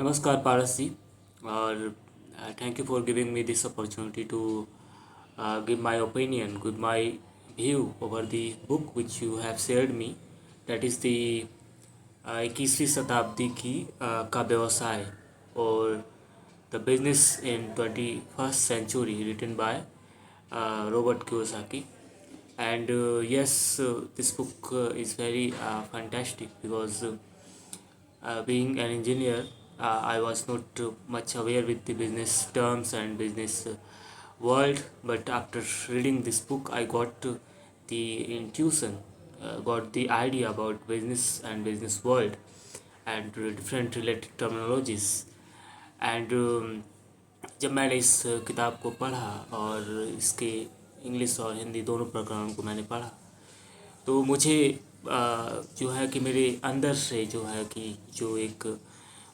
नमस्कार पारस जी और thank you for giving me this opportunity to give my opinion, give my view over the book which you have shared me. That is the 21वीं शताब्दी की का व्यवसाय और the business in 21st century written by Robert Kiyosaki. And yes, this book is very fantastic because being an engineer, I was not much aware with the business terms and business world. But after reading this book, I got the intuition, got the idea about business and business world and different related terminologies. And जब मैंने इस किताब को पढ़ा और इसके English और हिंदी दोनों प्रकरणों को मैंने पढ़ा, तो मुझे जो है कि मेरे अंदर से जो है कि जो एक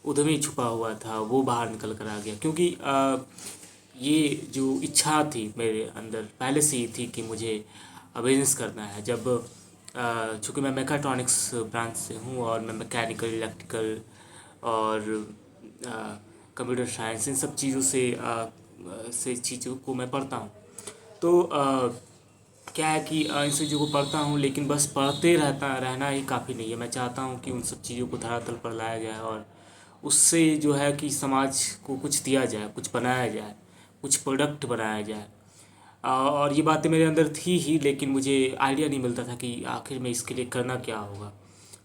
उद्यमी छुपा हुआ था वो बाहर निकल कर आ गया। क्योंकि ये जो इच्छा थी मेरे अंदर पहले से ही थी कि मुझे बिजनेस करना है। जब चूँकि मैं मैकाट्रॉनिक्स ब्रांच से हूँ और मैं मैकेनिकल, इलेक्ट्रिकल और कंप्यूटर साइंस इन सब चीज़ों से चीज़ों को मैं पढ़ता हूँ। तो क्या है कि इन चीज़ों को पढ़ता हूँ, लेकिन बस पढ़ते रहना ही काफ़ी नहीं है। मैं चाहता हूँ कि उन सब चीज़ों को धरातल पर लाया जाए और उससे जो है कि समाज को कुछ दिया जाए, कुछ बनाया जाए, कुछ प्रोडक्ट बनाया जाए। और ये बातें मेरे अंदर थी ही, लेकिन मुझे आइडिया नहीं मिलता था कि आखिर में इसके लिए करना क्या होगा,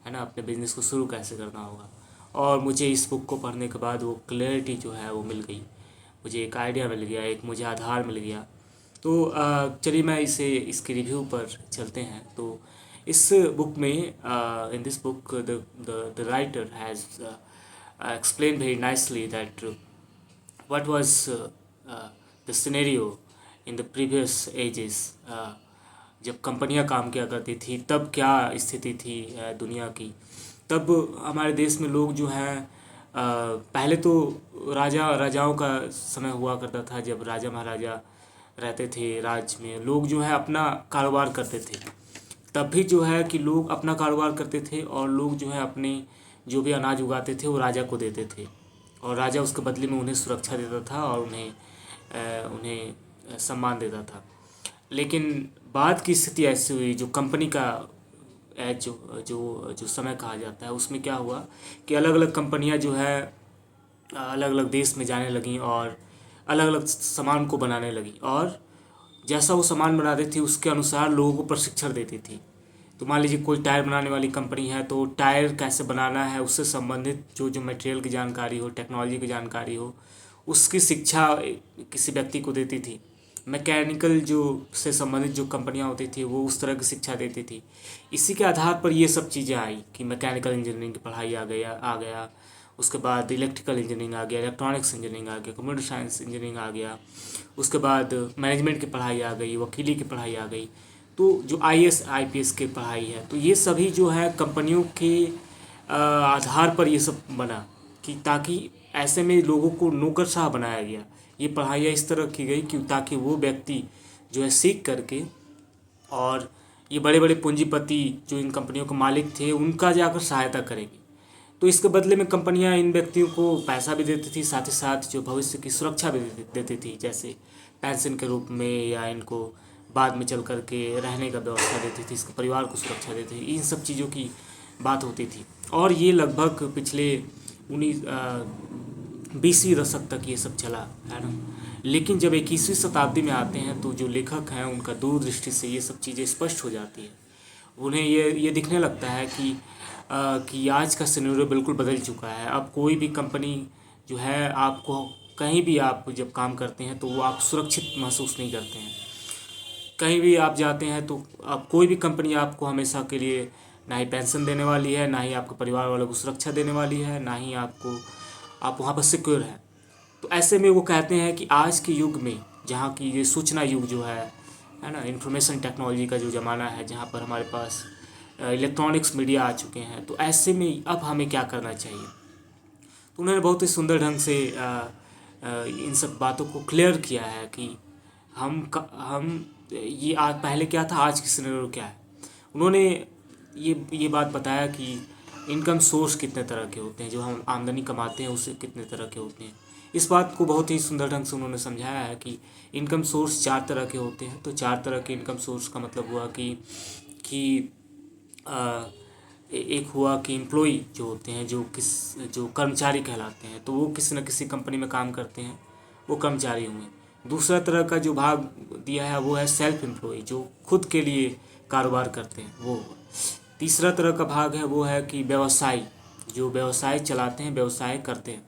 है ना, अपने बिज़नेस को शुरू कैसे करना होगा। और मुझे इस बुक को पढ़ने के बाद वो क्लैरिटी जो है वो मिल गई, मुझे एक आइडिया मिल गया, एक मुझे आधार मिल गया। तो चलिए मैं इसके रिव्यू पर चलते हैं। तो इस बुक में in this book the writer has explained very nicely that what was the scenario in the previous ages, जब कंपनियां काम किया करती थी तब क्या स्थिति थी दुनिया की। तब हमारे देश में लोग जो हैं पहले तो राजाओं का समय हुआ करता था। जब राजा महाराजा रहते थे राज्य में, लोग जो है अपना कारोबार करते थे। तब भी जो है कि लोग अपना कारोबार करते थे और लोग जो है अपने जो भी अनाज उगाते थे वो राजा को देते थे और राजा उसके बदले में उन्हें सुरक्षा देता था और उन्हें सम्मान देता था। लेकिन बाद की स्थिति ऐसी हुई, जो कंपनी का जो जो जो समय कहा जाता है, उसमें क्या हुआ कि अलग अलग कंपनियां जो है अलग अलग देश में जाने लगीं और अलग अलग सामान को बनाने लगी और जैसा वो सामान बनाती थी उसके अनुसार लोगों को प्रशिक्षण देती थी। तो मान लीजिए कोई टायर बनाने वाली कंपनी है, तो टायर कैसे बनाना है उससे संबंधित जो जो मटेरियल की जानकारी हो, टेक्नोलॉजी की जानकारी हो, उसकी शिक्षा किसी व्यक्ति को देती थी। मैकेनिकल जो से संबंधित जो कंपनियां होती थी वो उस तरह की शिक्षा देती थी। इसी के आधार पर ये सब चीज़ें आई कि मैकेनिकल इंजीनियरिंग की पढ़ाई आ गया, उसके बाद इलेक्ट्रिकल इंजीनियरिंग आ गया, इलेक्ट्रॉनिक्स इंजीनियरिंग आ गया, कंप्यूटर साइंस इंजीनियरिंग आ गया, उसके बाद मैनेजमेंट की पढ़ाई आ गई, वकीली की पढ़ाई आ गई। तो जो IAS IPS की पढ़ाई है, तो ये सभी जो है कंपनियों के आधार पर ये सब बना कि ताकि ऐसे में लोगों को नौकरशाह बनाया गया। ये पढ़ाइयाँ इस तरह की गई कि ताकि वो व्यक्ति जो है सीख करके और ये बड़े बड़े पूंजीपति जो इन कंपनियों के मालिक थे उनका जाकर सहायता करेंगे। तो इसके बदले में कंपनियां इन व्यक्तियों को पैसा भी देती थी, साथ ही साथ जो भविष्य की सुरक्षा भी देती थी, जैसे पेंशन के रूप में, या इनको बाद में चल कर के रहने का व्यवस्था देती थी, इसके परिवार को सुरक्षा देती थी। इन सब चीज़ों की बात होती थी और ये लगभग पिछले 20वीं दशक तक ये सब चला, है ना। लेकिन जब 21वीं शताब्दी में आते हैं तो जो लेखक हैं उनका दूरदृष्टि से ये सब चीज़ें स्पष्ट हो जाती है। उन्हें ये दिखने लगता है कि आज का सिनेरियो बिल्कुल बदल चुका है। अब कोई भी कंपनी जो है, आपको कहीं भी आप जब काम करते हैं तो वो आप सुरक्षित महसूस नहीं करते हैं। कहीं भी आप जाते हैं तो अब कोई भी कंपनी आपको हमेशा के लिए ना ही पेंशन देने वाली है, ना ही आपके परिवार वालों को सुरक्षा देने वाली है, ना ही आप वहाँ पर सिक्योर हैं। तो ऐसे में वो कहते हैं कि आज के युग में, जहाँ की ये सूचना युग जो है ना, इंफॉर्मेशन टेक्नोलॉजी का जो ज़माना है, जहाँ पर हमारे पास इलेक्ट्रॉनिक्स मीडिया आ चुके हैं, तो ऐसे में अब हमें क्या करना चाहिए। तो उन्होंने बहुत ही सुंदर ढंग से इन सब बातों को क्लियर किया है कि हम ये आज पहले क्या था, आज की सिनेरियो क्या है। उन्होंने ये बात बताया कि इनकम सोर्स कितने तरह के होते हैं, जो हम आमदनी कमाते हैं उससे कितने तरह के होते हैं। इस बात को बहुत ही सुंदर ढंग से उन्होंने समझाया है कि इनकम सोर्स 4 तरह के होते हैं। तो 4 तरह के इनकम सोर्स का मतलब हुआ कि एक हुआ कि एम्प्लॉई जो होते हैं, जो कर्मचारी कहलाते हैं, तो वो किसी न किसी कंपनी में काम करते हैं, वो कर्मचारी हुए। दूसरा तरह का जो भाग दिया है वो है सेल्फ एम्प्लॉय, जो खुद के लिए कारोबार करते हैं, वो। तीसरा तरह का भाग है वो है कि व्यवसायी, जो व्यवसाय चलाते हैं, व्यवसाय करते हैं।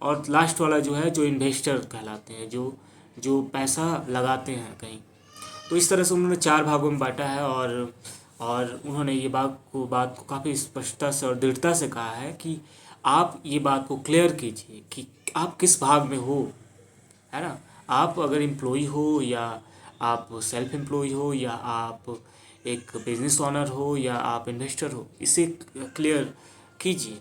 और लास्ट वाला जो है, जो इन्वेस्टर कहलाते हैं, जो पैसा लगाते हैं कहीं। तो इस तरह से उन्होंने 4 भागों में बांटा है। और उन्होंने ये बात को काफ़ी स्पष्टता से और दृढ़ता से कहा है कि आप ये बात को क्लियर कीजिए कि आप किस भाग में हो, है ना। आप अगर एम्प्लॉई हो, या आप सेल्फ एम्प्लॉय हो, या आप एक बिजनेस ओनर हो, या आप इन्वेस्टर हो, इसे क्लियर कीजिए।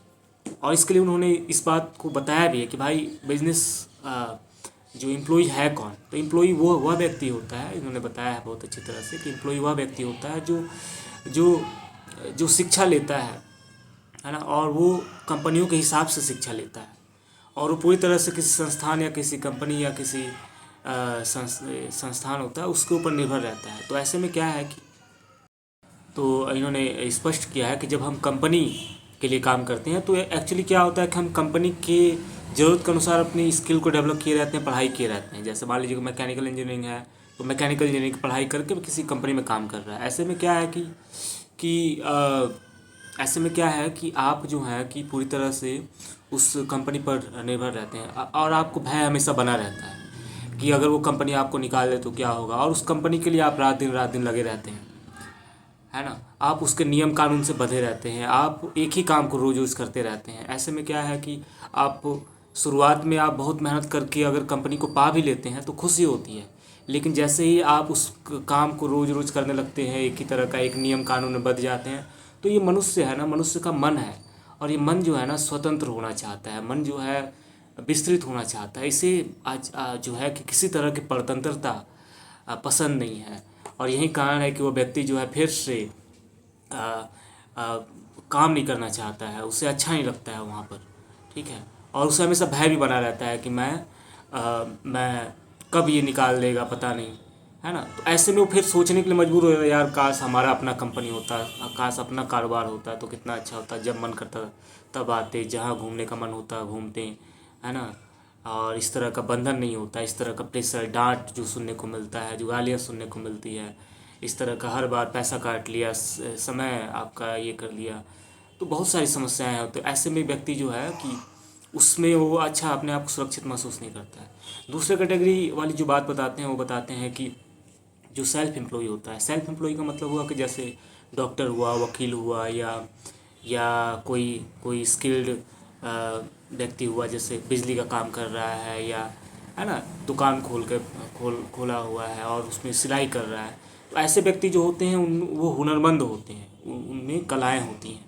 और इसके लिए उन्होंने इस बात को बताया भी है कि भाई बिजनेस जो एम्प्लॉय है कौन। तो एम्प्लॉय वो वह व्यक्ति होता है, इन्होंने बताया है बहुत अच्छी तरह से कि एम्प्लॉय वह व्यक्ति होता है जो जो जो शिक्षा लेता है ना, और वो कंपनियों के हिसाब से शिक्षा लेता है, और वो पूरी तरह से किसी संस्थान या किसी कंपनी या किसी संस्थान होता है उसके ऊपर निर्भर रहता है। तो ऐसे में क्या है कि, तो इन्होंने स्पष्ट किया है कि जब हम कंपनी के लिए काम करते हैं तो एक्चुअली क्या होता है कि हम कंपनी के ज़रूरत के अनुसार अपनी स्किल को डेवलप किए रहते हैं, पढ़ाई किए रहते हैं। जैसे मान लीजिए कि मैकेनिकल इंजीनियरिंग है, तो मैकेनिकल इंजीनियरिंग की पढ़ाई करके किसी कंपनी में काम कर रहा है। ऐसे में क्या है ऐसे में क्या है कि आप जो है कि पूरी तरह से उस कंपनी पर निर्भर रहते हैं, और आपको भय हमेशा बना रहता है कि अगर वो कंपनी आपको निकाल दे तो क्या होगा, और उस कंपनी के लिए आप रात दिन लगे रहते हैं, है ना। आप उसके नियम कानून से बंधे रहते हैं, आप एक ही काम को रोज रोज करते रहते हैं। ऐसे में क्या है कि आप शुरुआत में आप बहुत मेहनत करके अगर कंपनी को पा भी लेते हैं तो खुशी होती है, लेकिन जैसे ही आप उस काम को रोज रोज करने लगते हैं, एक ही तरह का एक नियम कानून में बंध जाते हैं, तो ये मनुष्य है ना, मनुष्य का मन है, और ये मन जो है ना स्वतंत्र होना चाहता है, मन जो है विस्तृत होना चाहता है। इसे आज जो है कि किसी तरह की परतंत्रता पसंद नहीं है, और यही कारण है कि वो व्यक्ति जो है फिर से आ, आ, काम नहीं करना चाहता है, उसे अच्छा नहीं लगता है वहाँ पर, ठीक है। और उसे हमेशा भय भी बना रहता है कि मैं कब ये निकाल देगा पता नहीं, है ना। तो ऐसे में वो फिर सोचने के लिए मजबूर हो जाता है, यार काश हमारा अपना कंपनी होता, काश अपना कारोबार होता तो कितना अच्छा होता, जब मन करता तब आते, जहाँ घूमने का मन होता घूमते, है ना। और इस तरह का बंधन नहीं होता, इस तरह का प्रेशर, डांट जो सुनने को मिलता है, जो गालियाँ सुनने को मिलती है, इस तरह का हर बार पैसा काट लिया, समय आपका ये कर लिया, तो बहुत सारी समस्याएं हैं। तो ऐसे में व्यक्ति जो है कि उसमें वो अच्छा अपने आप को सुरक्षित महसूस नहीं करता है। दूसरे कैटेगरी वाली जो बात बताते हैं वो बताते हैं कि जो सेल्फ एम्प्लॉय होता है, सेल्फ एम्प्लॉय का मतलब हुआ कि जैसे डॉक्टर हुआ, वकील हुआ, या कोई कोई स्किल्ड व्यक्ति हुआ, जैसे बिजली का काम कर रहा है, या है ना, दुकान खोला हुआ है और उसमें सिलाई कर रहा है। तो ऐसे व्यक्ति जो होते हैं वो हुनरमंद होते हैं, उनमें कलाएँ होती हैं,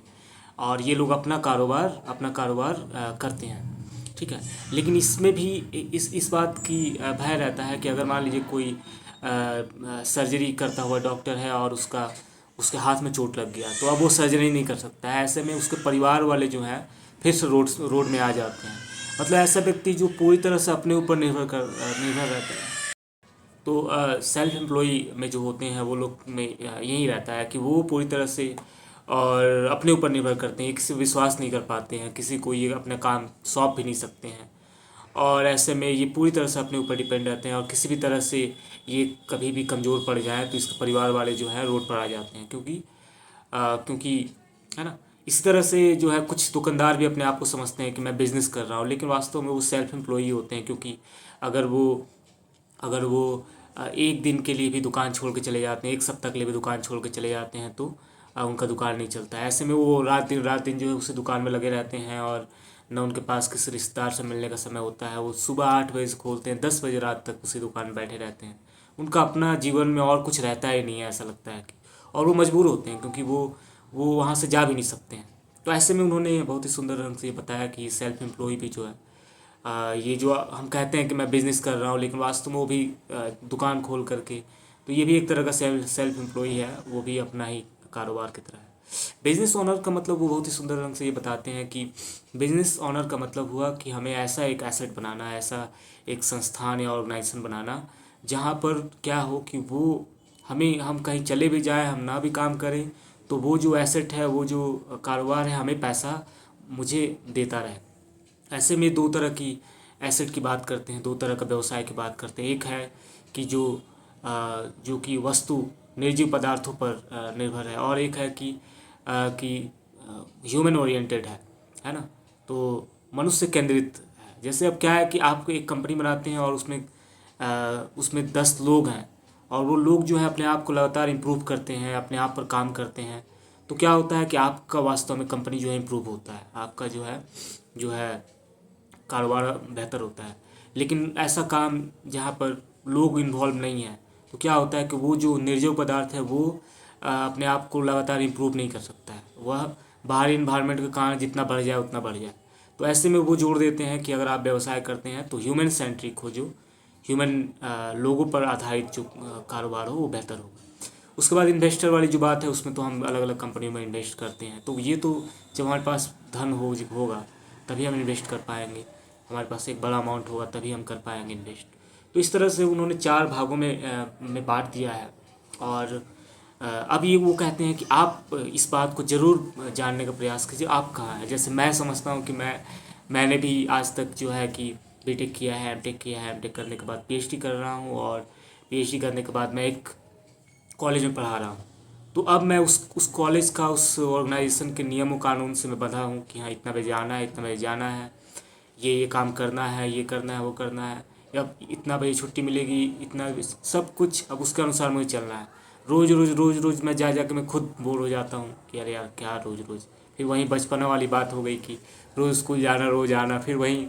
और ये लोग अपना कारोबार करते हैं, ठीक है। लेकिन इसमें भी इस बात की भय रहता है कि अगर मान लीजिए कोई सर्जरी करता हुआ डॉक्टर है और उसके हाथ में चोट लग गया, तो अब वो सर्जरी नहीं कर सकता है। ऐसे में उसके परिवार वाले जो हैं फिर से रोड में आ जाते हैं। मतलब ऐसा व्यक्ति जो पूरी तरह से अपने ऊपर निर्भर रहता है। तो सेल्फ एम्प्लॉय में जो होते हैं वो लोग में यही रहता है कि वो पूरी तरह से और अपने ऊपर निर्भर करते हैं, किसी विश्वास नहीं कर पाते हैं, किसी को ये अपना काम सौंप भी नहीं सकते हैं, और ऐसे में ये पूरी तरह से अपने ऊपर डिपेंड रहते हैं, और किसी भी तरह से ये कभी भी कमज़ोर पड़ जाए तो इसके परिवार वाले जो है रोड पर आ जाते हैं, क्योंकि है ना। इसी तरह से जो है कुछ दुकानदार भी अपने आप को समझते हैं कि मैं बिज़नेस कर रहा हूँ, लेकिन वास्तव में वो सेल्फ एम्प्लॉय होते हैं, क्योंकि अगर वो एक दिन के लिए भी दुकान छोड़ के चले जाते हैं, एक सप्ताह के लिए भी दुकान छोड़ के चले जाते हैं, तो उनका दुकान नहीं चलता है। ऐसे में वो रात दिन जो है उसी दुकान में लगे रहते हैं, और न उनके पास किसी रिश्तेदार से मिलने का समय होता है। वो सुबह 8 बजे से खोलते हैं, 10 बजे रात तक उसी दुकान में बैठे रहते हैं। उनका अपना जीवन में और कुछ रहता ही नहीं है, ऐसा लगता है कि, और वो मजबूर होते हैं क्योंकि वो वहाँ से जा भी नहीं सकते हैं। तो ऐसे में उन्होंने बहुत ही सुंदर ढंग से ये बताया कि सेल्फ एम्प्लॉय भी जो है ये जो हम कहते हैं कि मैं बिज़नेस कर रहा हूँ, लेकिन वास्तव में वो भी दुकान खोल करके, तो ये भी एक तरह का सेल्फ एम्प्लॉय है, वो भी अपना ही कारोबार की तरह है। बिजनेस ओनर का मतलब वो बहुत ही सुंदर रंग से ये बताते हैं कि बिजनेस ओनर का मतलब हुआ कि हमें ऐसा एक एसेट बनाना, ऐसा एक संस्थान या ऑर्गेनाइजेशन बनाना जहाँ पर क्या हो कि वो हमें, हम कहीं चले भी जाएं, हम ना भी काम करें, तो वो जो एसेट है, वो जो कारोबार है, हमें पैसा मुझे देता रहे। ऐसे में दो तरह की एसेट की बात करते हैं, दो तरह का व्यवसाय की बात करते हैं। एक है कि जो कि वस्तु निर्जीव पदार्थों पर निर्भर है, और एक है कि ह्यूमन ओरिएंटेड है ना। तो मनुष्य केंद्रित है। जैसे अब क्या है कि आप एक कंपनी बनाते हैं और उसमें 10 लोग हैं, और वो लोग जो है अपने आप को लगातार इम्प्रूव करते हैं, अपने आप पर काम करते हैं, तो क्या होता है कि आपका वास्तव में कंपनी जो है इम्प्रूव होता है, आपका जो है कारोबार बेहतर होता है। लेकिन ऐसा काम जहाँ पर लोग इन्वॉल्व नहीं है, तो क्या होता है कि वो जो निर्जीव पदार्थ है वो अपने आप को लगातार इम्प्रूव नहीं कर सकता है, वह बाहरी इन्वायरमेंट के कारण जितना बढ़ जाए उतना बढ़ जाए। तो ऐसे में वो जोड़ देते हैं कि अगर आप व्यवसाय करते हैं तो ह्यूमन सेंट्रिक हो, जो ह्यूमन लोगों पर आधारित जो कारोबार हो वो बेहतर होगा। उसके बाद इन्वेस्टर वाली जो बात है, उसमें तो हम अलग अलग कंपनियों में इन्वेस्ट करते हैं। तो ये तो जब हमारे पास धन होगा तभी हम इन्वेस्ट कर पाएंगे, हमारे पास एक बड़ा अमाउंट होगा तभी हम कर पाएंगे इन्वेस्ट। तो इस तरह से उन्होंने 4 भागों में बांट दिया है। और अब ये वो कहते हैं कि आप इस बात को ज़रूर जानने का प्रयास कीजिए आप कहाँ हैं। जैसे मैं समझता हूँ कि मैंने भी आज तक जो है कि बीटेक किया है, एमटेक किया है, एमटेक करने के बाद पीएचडी कर रहा हूँ, और पीएचडी करने के बाद मैं एक कॉलेज में पढ़ा रहा हूँ। तो अब मैं उस कॉलेज का, उस ऑर्गेनाइजेशन के नियमों कानून से मैं बंधा हूँ कि हाँ इतना बजे आना है, इतना बजे जाना है, ये काम करना है, ये करना है, वो करना है, या इतना बजे छुट्टी मिलेगी, इतना सब कुछ अब उसके अनुसार मुझे चलना है। रोज़ रोज़ रोज़ रोज़ मैं जा के मैं खुद बोर हो जाता हूँ कि अरे यार क्या रोज़ रोज़। फिर वहीं बचपना वाली बात हो गई कि रोज़ स्कूल जाना, रोज़ आना। फिर वहीं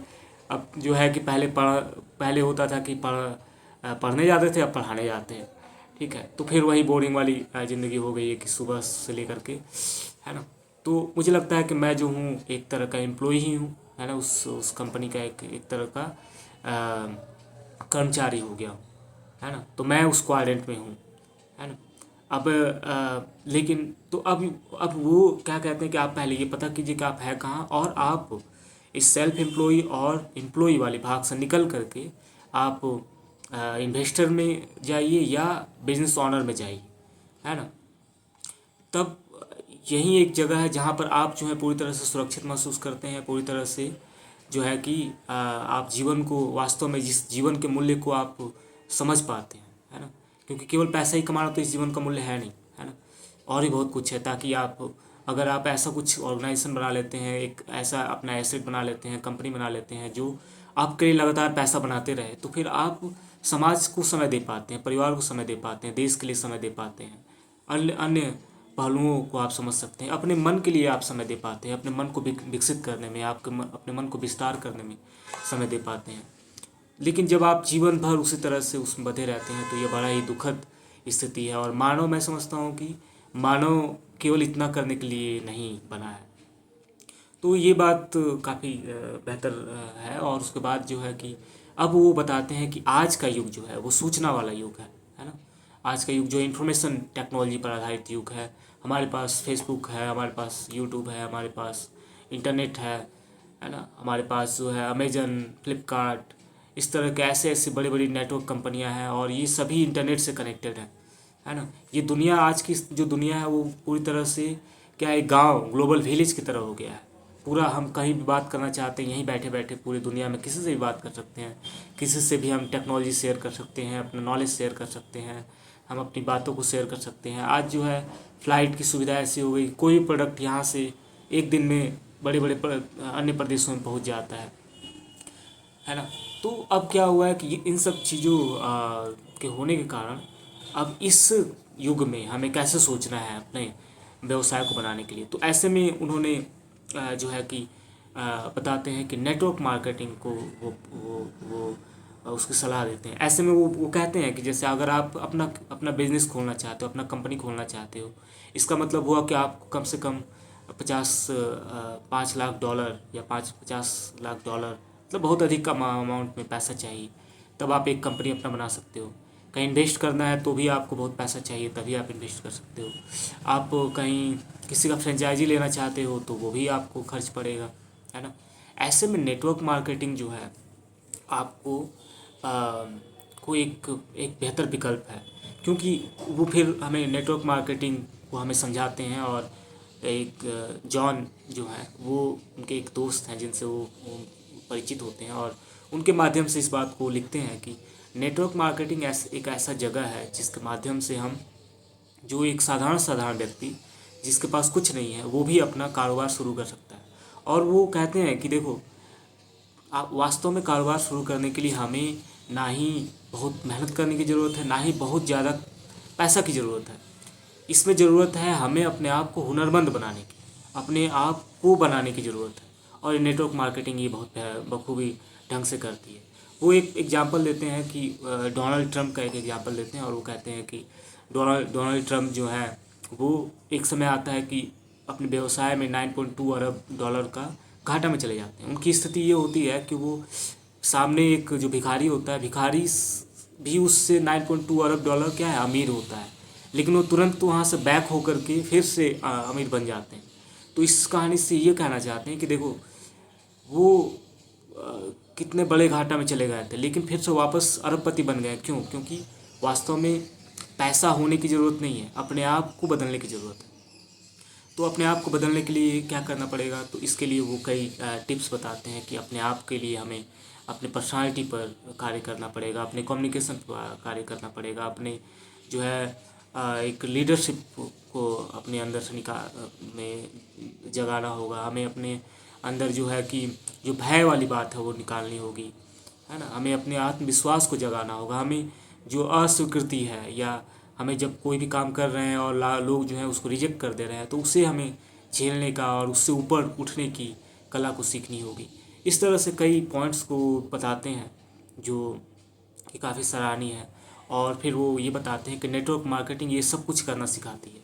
अब जो है कि पहले होता था कि पढ़ने जाते थे, अब पढ़ाने जाते हैं। ठीक है, तो फिर वही बोरिंग वाली ज़िंदगी हो गई है कि सुबह से लेकर के, है ना। तो मुझे लगता है कि मैं जो हूँ एक तरह का एम्प्लॉय ही हूँ, है ना, उस कंपनी का एक तरह का कर्मचारी हो गया हूँ, है ना। तो मैं उस क्वाड्रेंट में हूँ, है ना। अब लेकिन तो अब वो क्या कहते हैं कि आप पहले ये पता कीजिए कि आप हैं कहाँ, और आप इस सेल्फ एम्प्लॉय और एम्प्लॉय वाले भाग से निकल करके आप इन्वेस्टर में जाइए या बिजनेस ऑनर में जाइए, है ना। तब यही एक जगह है जहाँ पर आप जो है पूरी तरह से सुरक्षित महसूस करते हैं, पूरी तरह से जो है कि आप जीवन को, वास्तव में जिस जीवन के मूल्य को आप समझ पाते हैं, है ना। क्योंकि केवल पैसा ही कमाना तो इस जीवन का मूल्य है नहीं, है ना। और भी बहुत कुछ है, ताकि आप, अगर आप ऐसा कुछ ऑर्गेनाइजेशन बना लेते हैं, एक ऐसा अपना एसेट बना लेते हैं, कंपनी बना लेते हैं जो आपके लिए लगातार पैसा बनाते रहे, तो फिर आप समाज को समय दे पाते हैं, परिवार को समय दे पाते हैं, देश के लिए समय दे पाते हैं, अन्य अन्य पहलुओं को आप समझ सकते हैं, अपने मन के लिए आप समय दे पाते हैं, अपने मन को विकसित करने में, अपने मन को विस्तार करने में समय दे पाते हैं। लेकिन जब आप जीवन भर उसी तरह से उसमें बंधे रहते हैं तो ये बड़ा ही दुखद स्थिति है। और मानव, मैं समझता हूँ कि मानव केवल इतना करने के लिए नहीं बना है। तो ये बात काफ़ी बेहतर है। और उसके बाद जो है कि अब वो बताते हैं कि आज का युग जो है वो सूचना वाला युग है ना। आज का युग जो इन्फॉर्मेशन टेक्नोलॉजी पर आधारित युग है। हमारे पास फेसबुक है, हमारे पास यूट्यूब है, हमारे पास इंटरनेट है ना। हमारे पास जो है अमेजन, फ्लिपकार्ट, इस तरह के ऐसे ऐसे बड़ी बड़ी नेटवर्क कंपनियां हैं, और ये सभी इंटरनेट से कनेक्टेड हैं, है ना। ये दुनिया, आज की जो दुनिया है वो पूरी तरह से क्या है, गांव, ग्लोबल विलेज की तरह हो गया है। पूरा हम कहीं भी बात करना चाहते हैं, यहीं बैठे बैठे पूरी दुनिया में किसी से भी बात कर सकते हैं, किसी से भी हम टेक्नोलॉजी शेयर कर सकते हैं, अपना नॉलेज शेयर कर सकते हैं, हम अपनी बातों को शेयर कर सकते हैं। आज जो है फ़्लाइट की सुविधा ऐसी हो गई, कोई भी प्रोडक्ट यहाँ से एक दिन में बड़े बड़े अन्य प्रदेशों में पहुँच जाता है ना। तो अब क्या हुआ है कि इन सब चीज़ों के होने के कारण अब इस युग में हमें कैसे सोचना है अपने व्यवसाय को बनाने के लिए। तो ऐसे में उन्होंने जो है कि बताते हैं कि नेटवर्क मार्केटिंग को वो उसकी सलाह देते हैं। ऐसे में वो कहते हैं कि जैसे अगर आप अपना अपना बिजनेस खोलना चाहते हो, अपना कंपनी खोलना चाहते हो, इसका मतलब हुआ कि आपको कम से कम 5 लाख डॉलर या 50 लाख डॉलर, मतलब बहुत अधिक कम अमाउंट में पैसा चाहिए, तब आप एक कंपनी अपना बना सकते हो। कहीं इन्वेस्ट करना है तो भी आपको बहुत पैसा चाहिए, तभी आप इन्वेस्ट कर सकते हो। आप कहीं किसी का फ्रेंचाइजी लेना चाहते हो तो वो भी आपको खर्च पड़ेगा, है ना। ऐसे में नेटवर्क मार्केटिंग जो है आपको को एक एक बेहतर विकल्प है, क्योंकि वो फिर हमें नेटवर्क मार्केटिंग को हमें समझाते हैं। और एक जॉन जो है वो उनके एक दोस्त हैं जिनसे वो परिचित होते हैं, और उनके माध्यम से इस बात को लिखते हैं कि नेटवर्क मार्केटिंग एक ऐसा जगह है जिसके माध्यम से हम, जो एक साधारण साधारण व्यक्ति जिसके पास कुछ नहीं है, वो भी अपना कारोबार शुरू कर सकता है। और वो कहते हैं कि देखो, आप वास्तव में कारोबार शुरू करने के लिए हमें ना ही बहुत मेहनत करने की ज़रूरत है, ना ही बहुत ज़्यादा पैसा की ज़रूरत है। इसमें ज़रूरत है हमें अपने आप को हुनरमंद बनाने की, अपने आप को बनाने की ज़रूरत है। और ये नेटवर्क मार्केटिंग ये बहुत बखूबी ढंग से करती है। वो एक एग्जांपल देते हैं कि डोनाल्ड ट्रंप का एक एग्जांपल देते हैं, और वो कहते हैं कि डोनाल्ड ट्रंप जो है वो एक समय आता है कि अपने व्यवसाय में 9.2 अरब डॉलर का घाटा में चले जाते हैं। उनकी स्थिति ये होती है कि वो सामने एक जो भिखारी होता है, भिखारी भी उससे 9.2 अरब डॉलर क्या है, अमीर होता है, लेकिन वो तुरंत वहाँ से बैक होकर के फिर से अमीर बन जाते हैं। तो इस कहानी से ये कहना चाहते हैं कि देखो, वो कितने बड़े घाटा में चले गए थे लेकिन फिर से वापस अरबपति बन गए। क्यों? क्योंकि वास्तव में पैसा होने की ज़रूरत नहीं है, अपने आप को बदलने की ज़रूरत है। तो अपने आप को बदलने के लिए क्या करना पड़ेगा, तो इसके लिए वो कई टिप्स बताते हैं कि अपने आप के लिए हमें अपने पर्सनालिटी पर कार्य करना पड़ेगा, अपने कम्युनिकेशन पर कार्य करना पड़ेगा, अपने जो है एक लीडरशिप को अपने अंदर से में जगाना होगा। हमें अपने अंदर जो है कि जो भय वाली बात है वो निकालनी होगी, है ना। हमें अपने आत्मविश्वास को जगाना होगा। हमें जो अस्वीकृति है, या हमें जब कोई भी काम कर रहे हैं और लोग जो है उसको रिजेक्ट कर दे रहे हैं, तो उसे हमें झेलने का और उससे ऊपर उठने की कला को सीखनी होगी। इस तरह से कई पॉइंट्स को बताते हैं जो कि काफ़ी सराहनीय है। और फिर वो ये बताते हैं कि नेटवर्क मार्केटिंग ये सब कुछ करना सिखाती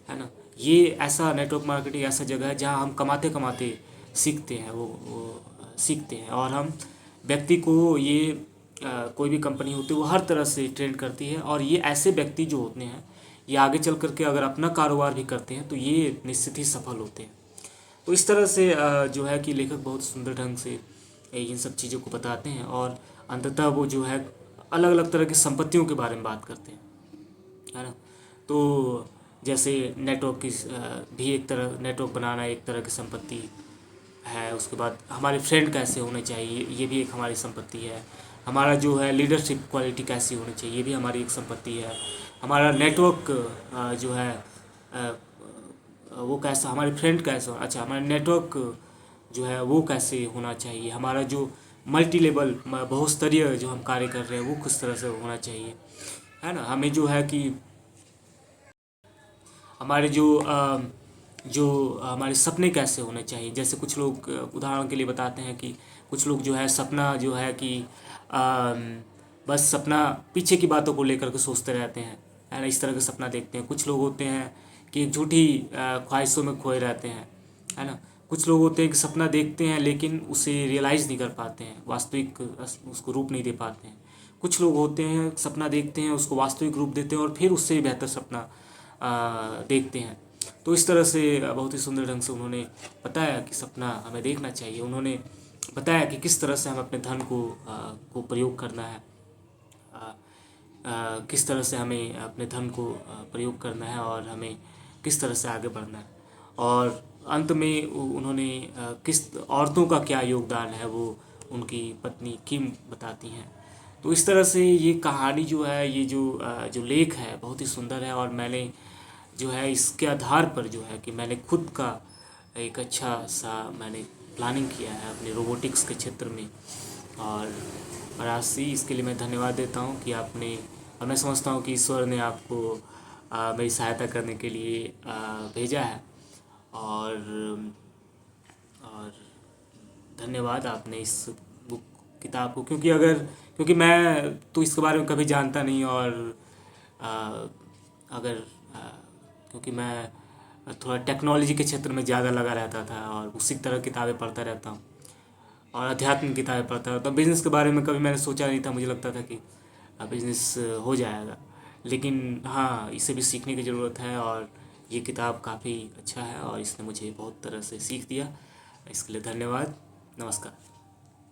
है ना। ये ऐसा नेटवर्क मार्केटिंग ऐसा जगह है जहाँ हम कमाते कमाते सीखते हैं, वो सीखते हैं। और हम व्यक्ति को ये कोई भी कंपनी होती है वो हर तरह से ट्रेन करती है, और ये ऐसे व्यक्ति जो होते हैं ये आगे चल करके अगर अपना कारोबार भी करते हैं तो ये निश्चित ही सफल होते हैं। तो इस तरह से जो है कि लेखक बहुत सुंदर ढंग से इन सब चीज़ों को बताते हैं, और अंततः वो जो है अलग अलग तरह की संपत्तियों के बारे में बात करते हैं, है ना। तो जैसे नेटवर्क की भी एक तरह, नेटवर्क बनाना एक तरह की संपत्ति है। उसके बाद हमारे फ्रेंड कैसे होने चाहिए, ये भी एक हमारी संपत्ति है। हमारा जो है लीडरशिप क्वालिटी कैसी होनी चाहिए, ये भी हमारी एक संपत्ति है। हमारा नेटवर्क जो है वो कैसा, हमारे फ्रेंड कैसे, अच्छा हमारा नेटवर्क जो है वो कैसे होना चाहिए। हमारा जो मल्टी लेवल बहुस्तरीय जो हम कार्य कर रहे हैं वो किस तरह से होना चाहिए, है ना। हमें जो है कि हमारे जो हमारे सपने कैसे होने चाहिए। जैसे कुछ लोग उदाहरण के लिए बताते हैं कि कुछ लोग जो है सपना जो है कि बस सपना पीछे की बातों को लेकर के सोचते रहते हैं, है ना। इस तरह का सपना देखते हैं। कुछ लोग होते हैं कि एक झूठी ख्वाहिशों में खोए रहते हैं, है ना। कुछ लोग होते हैं कि सपना देखते हैं लेकिन उसे रियलाइज़ नहीं कर पाते हैं, वास्तविक उसको रूप नहीं दे पाते हैं। कुछ लोग होते हैं सपना देखते हैं, उसको वास्तविक रूप देते हैं और फिर उससे भी बेहतर सपना देखते हैं। तो इस तरह से बहुत ही सुंदर ढंग से उन्होंने बताया कि सपना हमें देखना चाहिए। उन्होंने बताया कि किस तरह से हम अपने धन को प्रयोग करना है, किस तरह से हमें अपने धन को प्रयोग करना है, और हमें किस तरह से आगे बढ़ना है। और अंत में उन्होंने किस औरतों का क्या योगदान है वो उनकी पत्नी किम बताती हैं। तो इस तरह से ये कहानी जो है, ये जो लेख है बहुत ही सुंदर है। और मैंने जो है इसके आधार पर जो है कि मैंने खुद का एक अच्छा सा मैंने प्लानिंग किया है अपने रोबोटिक्स के क्षेत्र में। और आज इसके लिए मैं धन्यवाद देता हूँ कि आपने, और मैं समझता हूँ कि ईश्वर ने आपको मेरी सहायता करने के लिए भेजा है। और और धन्यवाद आपने इस बुक किताब को, क्योंकि मैं तो इसके बारे में कभी जानता नहीं। और आ, अगर क्योंकि मैं थोड़ा टेक्नोलॉजी के क्षेत्र में ज़्यादा लगा रहता था और उसी तरह किताबें पढ़ता रहता हूँ, और अध्यात्म किताबें पढ़ता रहता हूँ। बिज़नेस के बारे में कभी मैंने सोचा नहीं था। मुझे लगता था कि बिजनेस हो जाएगा। लेकिन हाँ, इसे भी सीखने की ज़रूरत है, और ये किताब काफ़ी अच्छा है और इसने मुझे बहुत तरह से सीख दिया। इसके लिए धन्यवाद। नमस्कार।